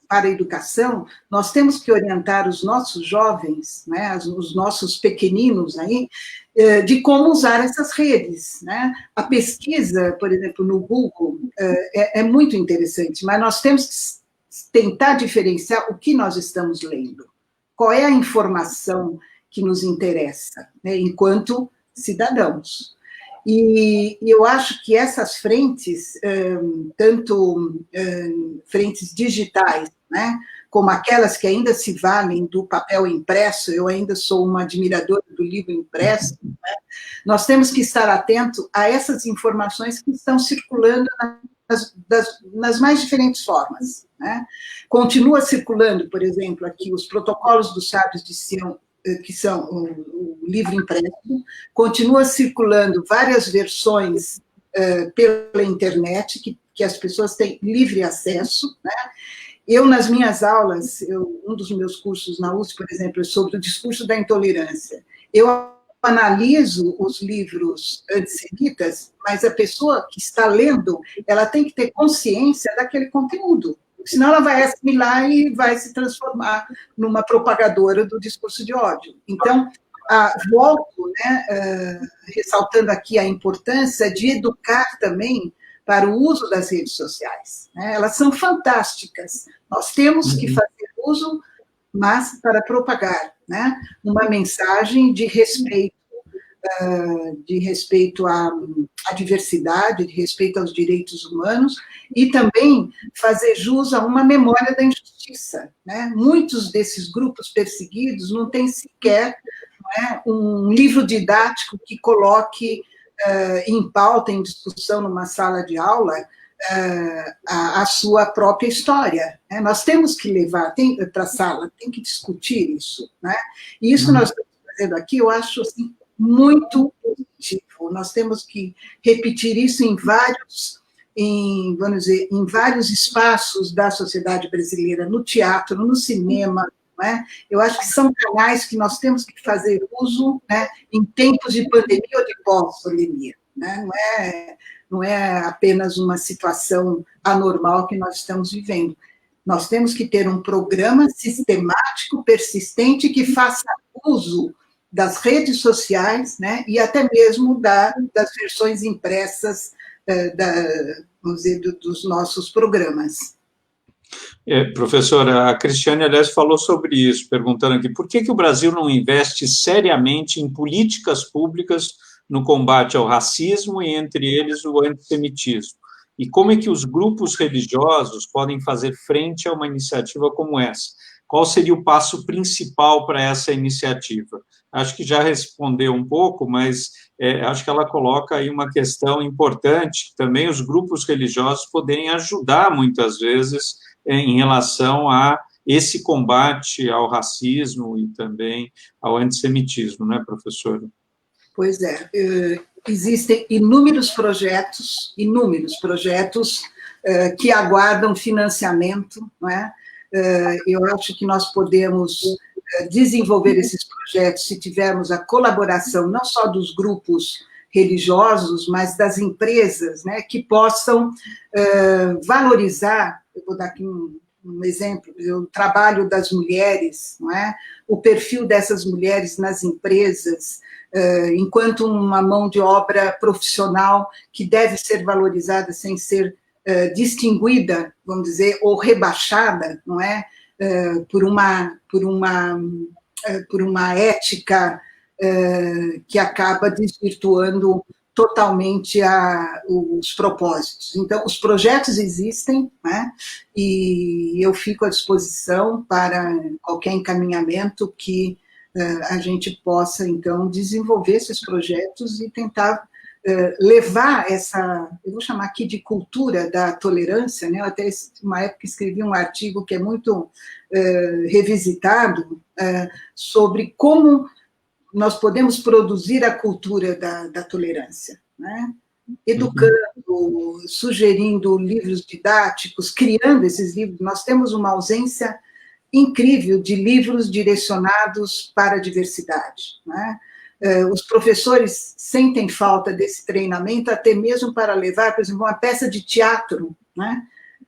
para a educação, nós temos que orientar os nossos jovens, né, os nossos pequeninos aí, de como usar essas redes, né? A pesquisa, por exemplo, no Google, é muito interessante, mas nós temos que tentar diferenciar o que nós estamos lendo, qual é a informação que nos interessa, né, enquanto cidadãos. E eu acho que essas frentes, tanto frentes digitais, né, como aquelas que ainda se valem do papel impresso, eu ainda sou uma admiradora do livro impresso, né, nós temos que estar atentos a essas informações que estão circulando nas mais diferentes formas, né. Continua circulando, por exemplo, aqui os protocolos dos sábios de Sião, que são o livro impresso, continua circulando várias versões pela internet, que as pessoas têm livre acesso, né. Eu, nas minhas aulas, um dos meus cursos na USP, por exemplo, é sobre o discurso da intolerância. Eu analiso os livros antissemitas, mas a pessoa que está lendo, ela tem que ter consciência daquele conteúdo, senão ela vai assimilar e vai se transformar numa propagadora do discurso de ódio. Então, volto, né, ressaltando aqui a importância de educar também para o uso das redes sociais, né? Elas são fantásticas, nós temos que fazer uso, mas para propagar, né, uma mensagem de respeito à diversidade, de respeito aos direitos humanos, e também fazer jus a uma memória da injustiça, né? Muitos desses grupos perseguidos não têm sequer, né, um livro didático que coloque em pauta, em discussão numa sala de aula, a sua própria história, né? Nós temos que levar para a sala, tem que discutir isso, né? E isso nós estamos fazendo aqui, eu acho assim, muito positivo. Nós temos que repetir isso vamos dizer, em vários espaços da sociedade brasileira, no teatro, no cinema, não é? Eu acho que são canais que nós temos que fazer uso, né, em tempos de pandemia ou de pós-pandemia, né? Não é apenas uma situação anormal que nós estamos vivendo. Nós temos que ter um programa sistemático, persistente, que faça uso das redes sociais, né, e até mesmo das versões impressas vamos dizer, dos nossos programas. Professora, a Cristiane, aliás, falou sobre isso, perguntando aqui, por que o Brasil não investe seriamente em políticas públicas no combate ao racismo e, entre eles, o antissemitismo? E como é que os grupos religiosos podem fazer frente a uma iniciativa como essa? Qual seria o passo principal para essa iniciativa? Acho que já respondeu um pouco, mas acho que ela coloca aí uma questão importante, que também os grupos religiosos poderem ajudar, muitas vezes, em relação a esse combate ao racismo e também ao antissemitismo, não é, professora? Pois é, existem inúmeros projetos que aguardam financiamento, não é? Eu acho que nós podemos desenvolver esses projetos se tivermos a colaboração não só dos grupos religiosos, mas das empresas, né, que possam valorizar. Eu vou dar aqui um exemplo, o trabalho das mulheres, não é? O perfil dessas mulheres nas empresas, enquanto uma mão de obra profissional que deve ser valorizada sem ser distinguida, vamos dizer, ou rebaixada, não é? Por uma ética que acaba desvirtuando totalmente os propósitos. Então, os projetos existem, né? E eu fico à disposição para qualquer encaminhamento que a gente possa, então, desenvolver esses projetos e tentar levar eu vou chamar aqui de cultura da tolerância, né? Eu até uma época escrevi um artigo que é muito revisitado sobre como nós podemos produzir a cultura da tolerância, né? Educando, sugerindo livros didáticos, criando esses livros. Nós temos uma ausência incrível de livros direcionados para a diversidade, né? Os professores sentem falta desse treinamento, até mesmo para levar, por exemplo, uma peça de teatro, né?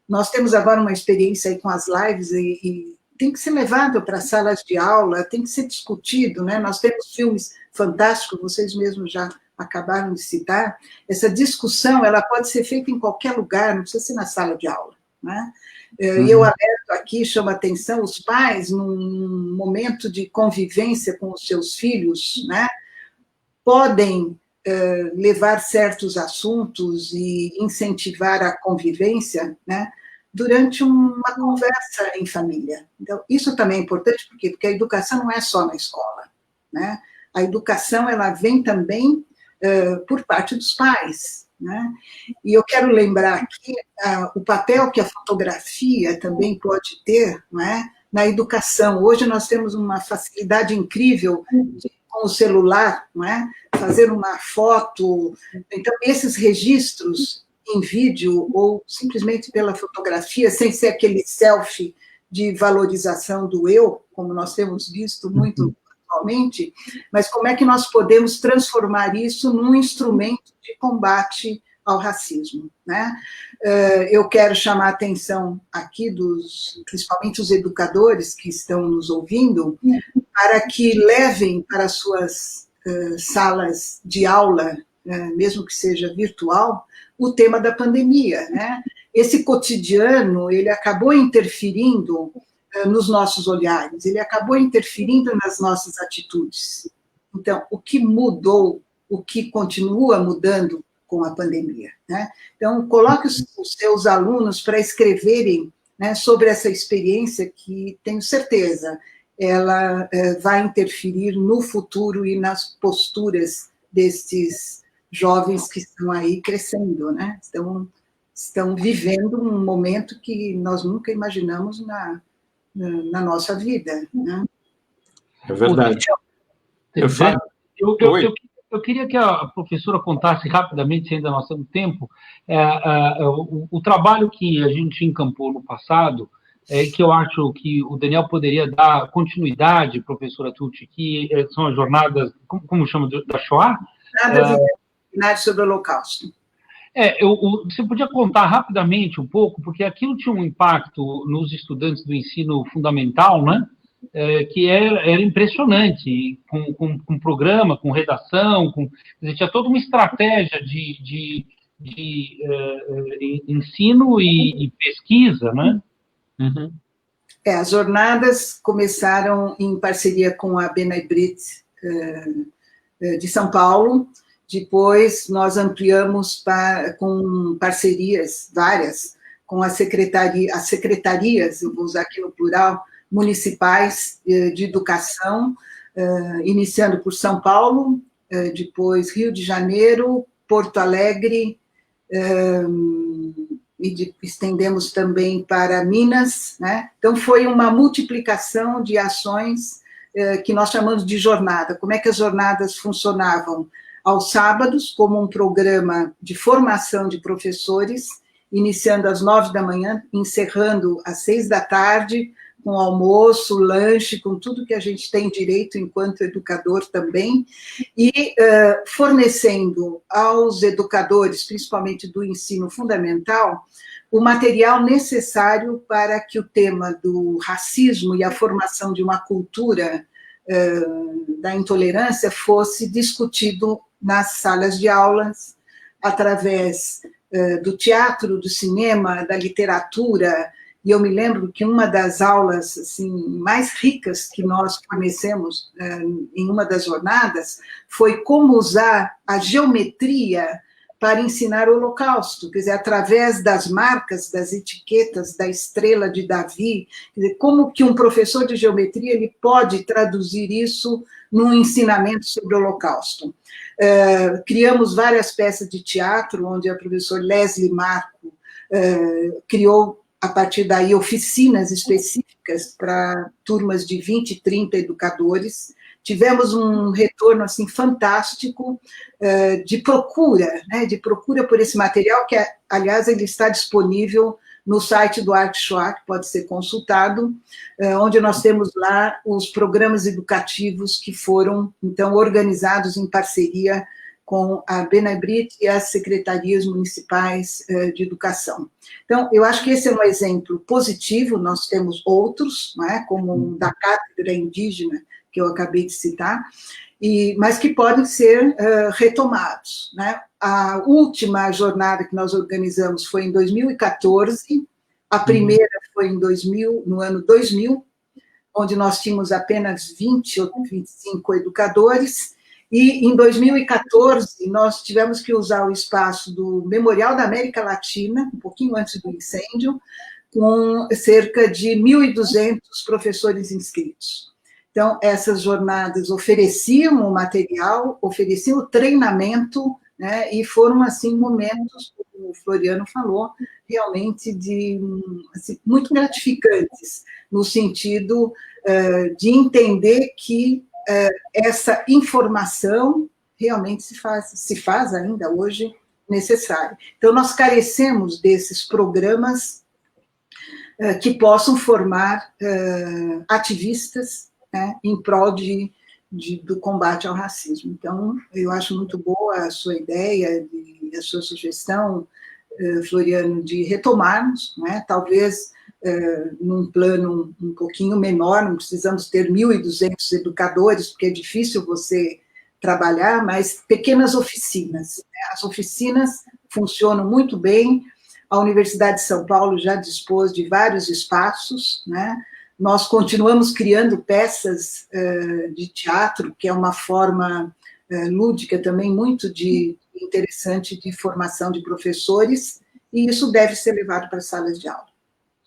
Nós temos agora uma experiência aí com as lives e tem que ser levado para salas de aula, tem que ser discutido, né? Nós temos filmes fantásticos, vocês mesmos já acabaram de citar. Essa discussão, ela pode ser feita em qualquer lugar, não precisa ser na sala de aula, né? E eu alerto aqui, chamo a atenção, os pais, num momento de convivência com os seus filhos, né, podem levar certos assuntos e incentivar a convivência, né, durante uma conversa em família. Então, isso também é importante, por quê? Porque a educação não é só na escola, né? A educação, ela vem também por parte dos pais, né? E eu quero lembrar aqui o papel que a fotografia também pode ter, né, na educação. Hoje nós temos uma facilidade incrível com o celular, não é? Fazer uma foto. Então, esses registros em vídeo ou simplesmente pela fotografia, sem ser aquele selfie de valorização do eu, como nós temos visto muito atualmente, mas como é que nós podemos transformar isso num instrumento de combate ao racismo, né? Eu quero chamar a atenção aqui principalmente os educadores que estão nos ouvindo, para que levem para suas salas de aula, mesmo que seja virtual, o tema da pandemia, né? Esse cotidiano, ele acabou interferindo nos nossos olhares, ele acabou interferindo nas nossas atitudes. Então, o que mudou, o que continua mudando com a pandemia, né? Então, coloque os seus alunos para escreverem, né, sobre essa experiência que, tenho certeza, ela vai interferir no futuro e nas posturas desses jovens que estão aí crescendo, né? Estão vivendo um momento que nós nunca imaginamos na nossa vida, né? É verdade. Eu queria que a professora contasse rapidamente, se ainda nós temos tempo, o trabalho que a gente encampou no passado, que eu acho que o Daniel poderia dar continuidade, professora Tucci, que são as jornadas, como chama, da Shoah? Jornadas sobre o Holocausto. Você podia contar rapidamente um pouco, porque aquilo tinha um impacto nos estudantes do ensino fundamental, né? Que era impressionante, com programa, com redação, tinha toda uma estratégia de ensino e pesquisa, né? Uhum. As jornadas começaram em parceria com a B'nai B'rith de São Paulo. Depois nós ampliamos com parcerias várias com as secretarias, eu vou usar aqui no plural, municipais de educação, iniciando por São Paulo, depois Rio de Janeiro, Porto Alegre, e estendemos também para Minas, né? Então, foi uma multiplicação de ações que nós chamamos de jornada. Como é que as jornadas funcionavam? Aos sábados, como um programa de formação de professores, iniciando às 9 da manhã, encerrando às 6 da tarde, com almoço, lanche, com tudo que a gente tem direito enquanto educador também, e fornecendo aos educadores, principalmente do ensino fundamental, o material necessário para que o tema do racismo e a formação de uma cultura da intolerância fosse discutido nas salas de aulas, através do teatro, do cinema, da literatura. E eu me lembro que uma das aulas assim, mais ricas que nós fornecemos em uma das jornadas foi como usar a geometria para ensinar o Holocausto, quer dizer, através das marcas, das etiquetas, da estrela de Davi, quer dizer, como que um professor de geometria ele pode traduzir isso num ensinamento sobre o Holocausto. Criamos várias peças de teatro, onde a professora Leslie Marco criou, a partir daí, oficinas específicas para turmas de 20 e 30 educadores. Tivemos um retorno assim, fantástico de procura, né, de procura por esse material, que, aliás, ele está disponível no site do Arte Shoah, que pode ser consultado, onde nós temos lá os programas educativos que foram, então, organizados em parceria com a Benebrit e as secretarias municipais de educação. Então, eu acho que esse é um exemplo positivo, nós temos outros, não é? Como o da Cátedra Indígena, que eu acabei de citar, mas que podem ser retomados, né? A última jornada que nós organizamos foi em 2014, a primeira foi no ano 2000, onde nós tínhamos apenas 20 ou 25 educadores, e em 2014 nós tivemos que usar o espaço do Memorial da América Latina, um pouquinho antes do incêndio, com cerca de 1.200 professores inscritos. Então, essas jornadas ofereciam o material, ofereciam o treinamento, né, e foram, assim, momentos, como o Floriano falou, realmente assim, muito gratificantes, no sentido de entender que essa informação realmente se faz ainda hoje necessária. Então, nós carecemos desses programas que possam formar ativistas, né, em prol do combate ao racismo. Então, eu acho muito boa a sua ideia, a sua sugestão, Floriano, de retomarmos, né, talvez num plano um pouquinho menor, não precisamos ter 1.200 educadores, porque é difícil você trabalhar, mas pequenas oficinas. Né? As oficinas funcionam muito bem, a Universidade de São Paulo já dispôs de vários espaços, né? Nós continuamos criando peças de teatro, que é uma forma lúdica também muito interessante de formação de professores, e isso deve ser levado para as salas de aula.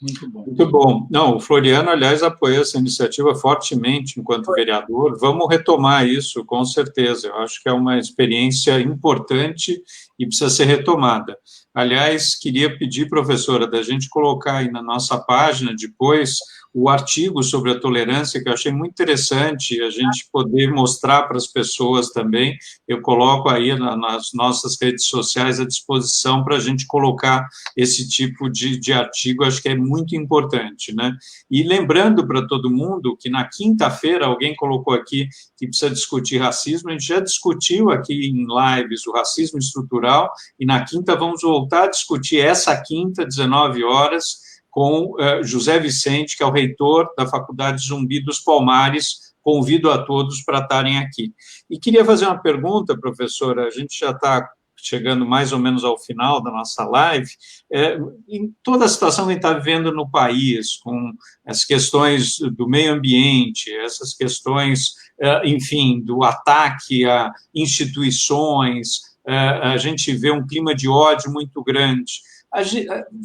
Muito bom. Muito bom. Não, o Floriano, aliás, apoiou essa iniciativa fortemente enquanto vereador. Vamos retomar isso, com certeza. Eu acho que é uma experiência importante e precisa ser retomada. Aliás, queria pedir, professora, da gente colocar aí na nossa página depois o artigo sobre a tolerância, que eu achei muito interessante a gente poder mostrar para as pessoas também. Eu coloco aí nas nossas redes sociais à disposição para a gente colocar esse tipo de artigo, acho que é muito importante, né? E lembrando para todo mundo que na quinta-feira, alguém colocou aqui que precisa discutir racismo, a gente já discutiu aqui em lives o racismo estrutural, e na quinta vamos voltar a discutir essa quinta, 19 horas, com José Vicente, que é o reitor da Faculdade Zumbi dos Palmares. Convido a todos para estarem aqui. E queria fazer uma pergunta, professora, a gente já está chegando mais ou menos ao final da nossa live, em toda a situação que a gente está vivendo no país, com as questões do meio ambiente, essas questões, enfim, do ataque a instituições, a gente vê um clima de ódio muito grande.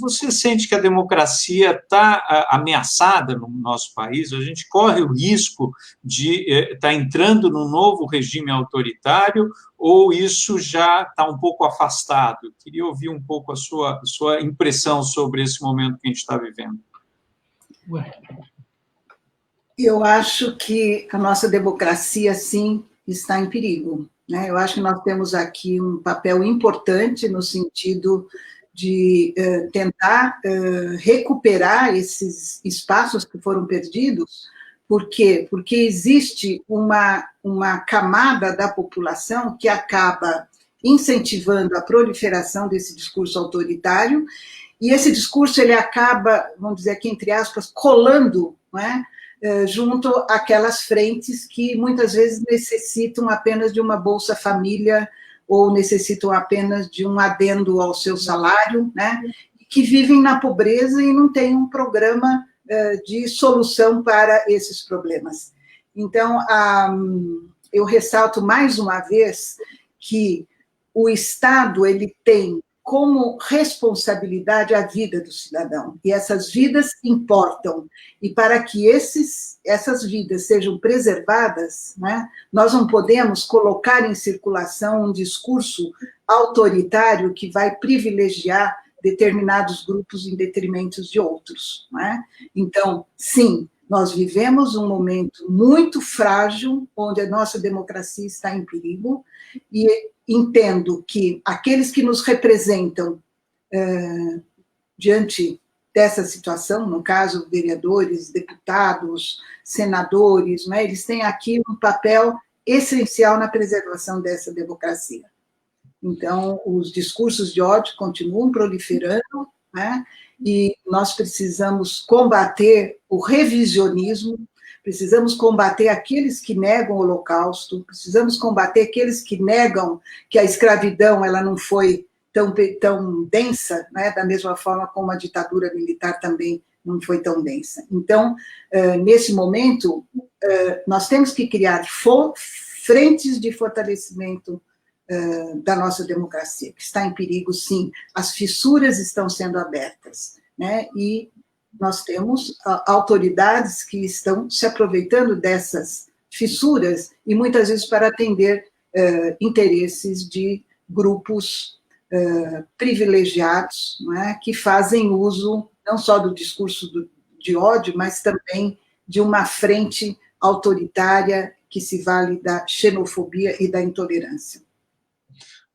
Você sente que a democracia está ameaçada no nosso país? A gente corre o risco de estar entrando num novo regime autoritário, ou isso já está um pouco afastado? Queria ouvir um pouco a sua impressão sobre esse momento que a gente está vivendo. Eu acho que a nossa democracia, sim, está em perigo, né? Eu acho que nós temos aqui um papel importante no sentido de tentar recuperar esses espaços que foram perdidos. Por quê? Porque existe uma camada da população que acaba incentivando a proliferação desse discurso autoritário, e esse discurso ele acaba, vamos dizer aqui, entre aspas, colando, não é? Junto àquelas frentes que muitas vezes necessitam apenas de uma Bolsa Família, ou necessitam apenas de um adendo ao seu salário, né? Que vivem na pobreza e não têm um programa de solução para esses problemas. Então, eu ressalto mais uma vez que o Estado ele tem como responsabilidade a vida do cidadão, e essas vidas importam, e para que essas vidas sejam preservadas, né, nós não podemos colocar em circulação um discurso autoritário que vai privilegiar determinados grupos em detrimento de outros, né? Então, sim, nós vivemos um momento muito frágil, onde a nossa democracia está em perigo, e entendo que aqueles que nos representam diante dessa situação, no caso, vereadores, deputados, senadores, né, eles têm aqui um papel essencial na preservação dessa democracia. Então, os discursos de ódio continuam proliferando, né? E nós precisamos combater o revisionismo, precisamos combater aqueles que negam o Holocausto, precisamos combater aqueles que negam que a escravidão ela não foi tão densa, né? Da mesma forma como a ditadura militar também não foi tão densa. Então, nesse momento, nós temos que criar frentes de fortalecimento da nossa democracia, que está em perigo, sim. As fissuras estão sendo abertas, né? E nós temos autoridades que estão se aproveitando dessas fissuras e muitas vezes para atender interesses de grupos privilegiados, não é? Que fazem uso não só do discurso de ódio, mas também de uma frente autoritária que se vale da xenofobia e da intolerância.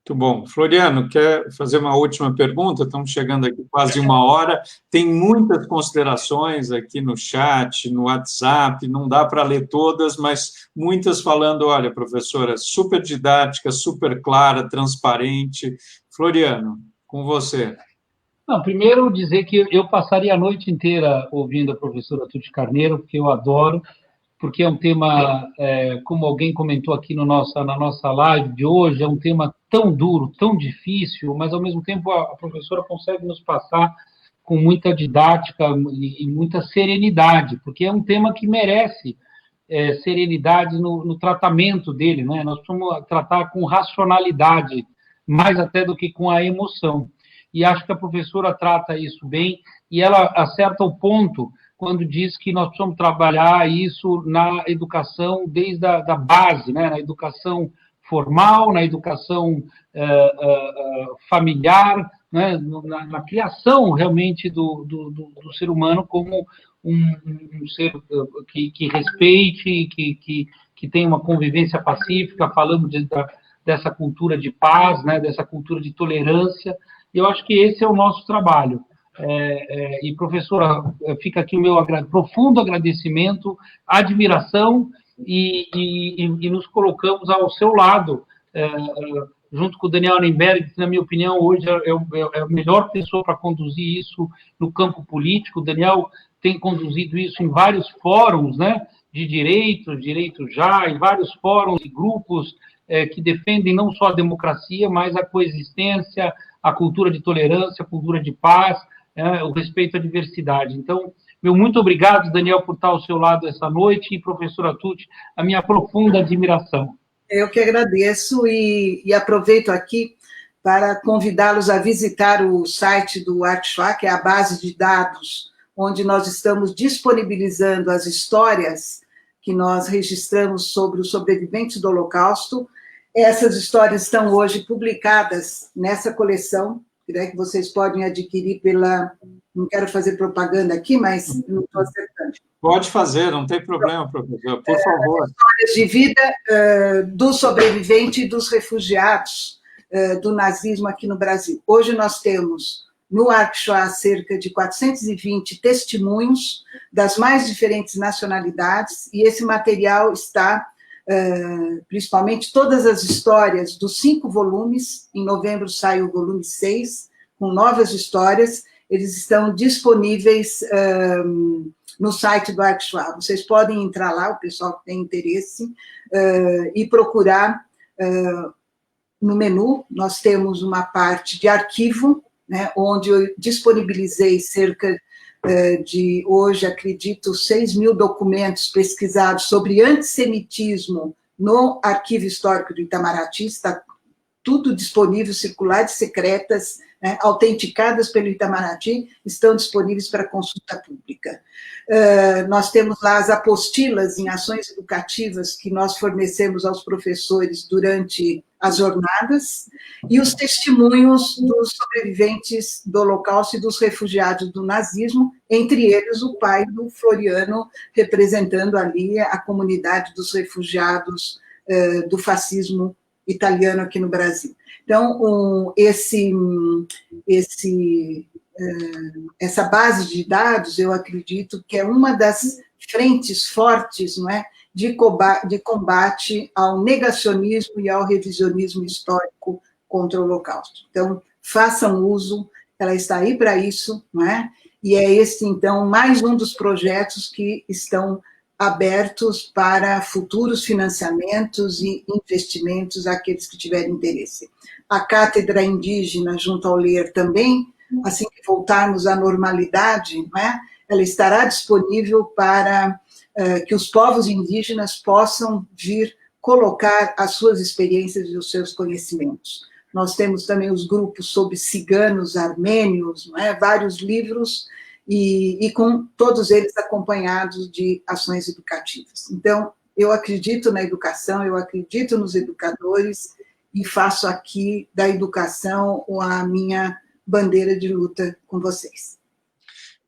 Muito bom. Floriano, quer fazer uma última pergunta? Estamos chegando aqui quase 1 hora. Tem muitas considerações aqui no chat, no WhatsApp, não dá para ler todas, mas muitas falando, olha, professora, super didática, super clara, transparente. Floriano, com você. Não, primeiro dizer que eu passaria a noite inteira ouvindo a professora Tuti Carneiro, porque eu adoro, porque é um tema, como alguém comentou aqui na nossa live de hoje, é um tema tão duro, tão difícil, mas, ao mesmo tempo, a professora consegue nos passar com muita didática e muita serenidade, porque é um tema que merece serenidade no tratamento dele, né? Nós precisamos tratar com racionalidade, mais até do que com a emoção. E acho que a professora trata isso bem, e ela acerta o ponto quando diz que nós precisamos trabalhar isso na educação desde a base, né? Na educação formal, na educação familiar, né? Na criação, realmente, do ser humano como um ser que respeite, que tenha uma convivência pacífica. Falamos dessa cultura de paz, né? Dessa cultura de tolerância. E eu acho que esse é o nosso trabalho. E, professora, fica aqui o meu profundo agradecimento, admiração, e nos colocamos ao seu lado, junto com o Daniel Arenberg, que, na minha opinião, hoje é a melhor pessoa para conduzir isso no campo político. O Daniel tem conduzido isso em vários fóruns, né, de direito já, em vários fóruns e grupos que defendem não só a democracia, mas a coexistência, a cultura de tolerância, a cultura de paz, o respeito à diversidade. Então, meu muito obrigado, Daniel, por estar ao seu lado essa noite, e, professora Tuti, a minha profunda admiração. Eu que agradeço e aproveito aqui para convidá-los a visitar o site do Artschwa, que é a base de dados onde nós estamos disponibilizando as histórias que nós registramos sobre os sobreviventes do Holocausto. Essas histórias estão hoje publicadas nessa coleção, que vocês podem adquirir não quero fazer propaganda aqui, mas não estou acertando. Pode fazer, não tem problema, professor, por favor. Histórias de vida do sobrevivente e dos refugiados do nazismo aqui no Brasil. Hoje nós temos no Artschwa cerca de 420 testemunhos das mais diferentes nacionalidades, e esse material está, principalmente todas as histórias dos 5 volumes, em novembro sai o volume 6, com novas histórias, eles estão disponíveis no site do Artschwa. Vocês podem entrar lá, o pessoal que tem interesse, e procurar no menu. Nós temos uma parte de arquivo, né, onde eu disponibilizei cerca de, hoje, acredito, 6.000 documentos pesquisados sobre antissemitismo no Arquivo Histórico do Itamaraty. Está tudo disponível, circulares secretas, né, autenticadas pelo Itamaraty, estão disponíveis para consulta pública. Nós temos lá as apostilas em ações educativas que nós fornecemos aos professores durante as jornadas, e os testemunhos dos sobreviventes do Holocausto e dos refugiados do nazismo, entre eles o pai do Floriano, representando ali a comunidade dos refugiados do fascismo italiano aqui no Brasil. Então, essa base de dados, eu acredito que é uma das frentes fortes, não é, de combate ao negacionismo e ao revisionismo histórico contra o Holocausto. Então, façam uso, ela está aí para isso, não é? E é esse, então, mais um dos projetos que estão abertos para futuros financiamentos e investimentos àqueles que tiverem interesse. A Cátedra Indígena, junto ao LER também, assim que voltarmos à normalidade, não é? Ela estará disponível para que os povos indígenas possam vir colocar as suas experiências e os seus conhecimentos. Nós temos também os grupos sobre ciganos armênios, não é? Vários livros, e com todos eles acompanhados de ações educativas. Então, eu acredito na educação, eu acredito nos educadores, e faço aqui da educação a minha bandeira de luta com vocês.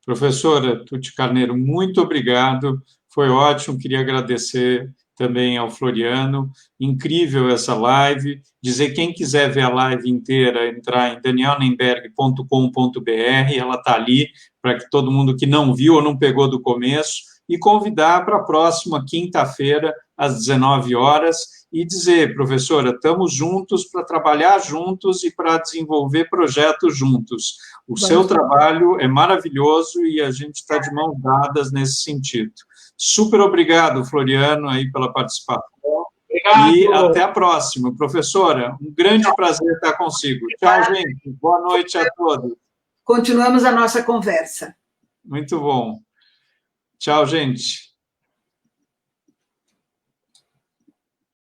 Professora Tuti Carneiro, muito obrigado, foi ótimo, queria agradecer também ao Floriano, incrível essa live, dizer quem quiser ver a live inteira, entrar em danielnemberg.com.br, ela está ali, para que todo mundo que não viu ou não pegou do começo, e convidar para a próxima quinta-feira, às 19 horas, e dizer, professora, estamos juntos para trabalhar juntos e para desenvolver projetos juntos. O seu trabalho é maravilhoso e a gente está de mãos dadas nesse sentido. Super obrigado, Floriano, aí pela participação. Obrigado. E até a próxima. Professora, um grande prazer estar consigo. Tchau, gente. Boa noite a todos. Continuamos a nossa conversa. Muito bom. Tchau, gente.